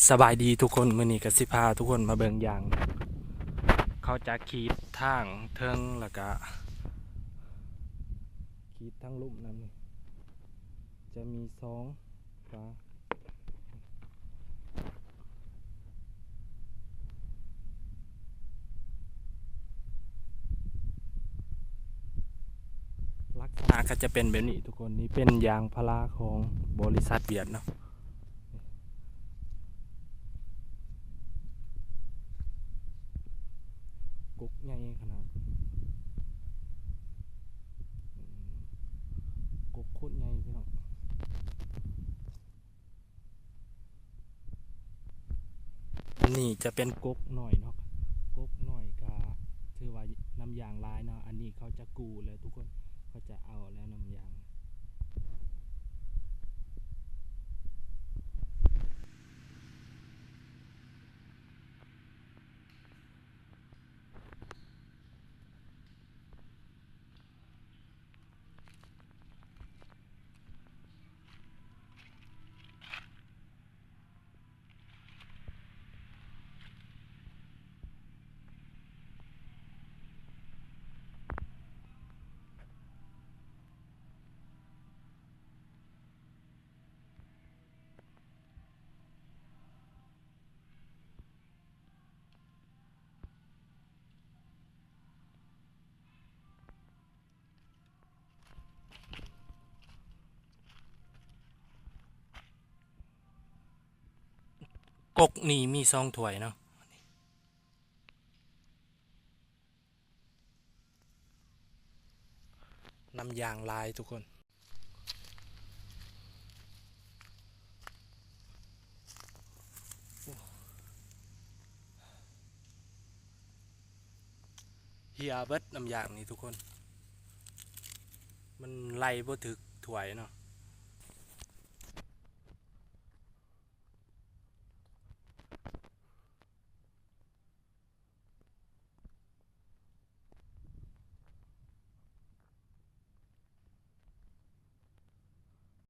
สบายดีทุกคนมื้อนี้ก็สิพาทุกคนมาเบิ่งอย่างเขาจะขีดทางเทิงแล้วก็ขีดทางลุ่มนั่นนี่จะมีฝาลักษณะก็จะเป็นแบบนี้ทุกคนนี่เป็นยางพาราของบริษัทเวียดเนาะกุ๊กใหญ่ขนาดกุ๊กโคตรใหญ่พี่น้องอันนี้จะเป็นกุ๊กหน่อยเนาะกุ๊กหน่อยก็ถือว่าน้ำยางลายเนาะอันนี้เขาจะกูเลยทุกคนเขาจะเอาแล้วน้ำยางก๊กนี่มี2 ถ้วยเนาะน้ำยางลายทุกคนเฮียเบิดน้ำยางนี่ทุกคนมันไล่บ่ถึกถ้วยเนาะ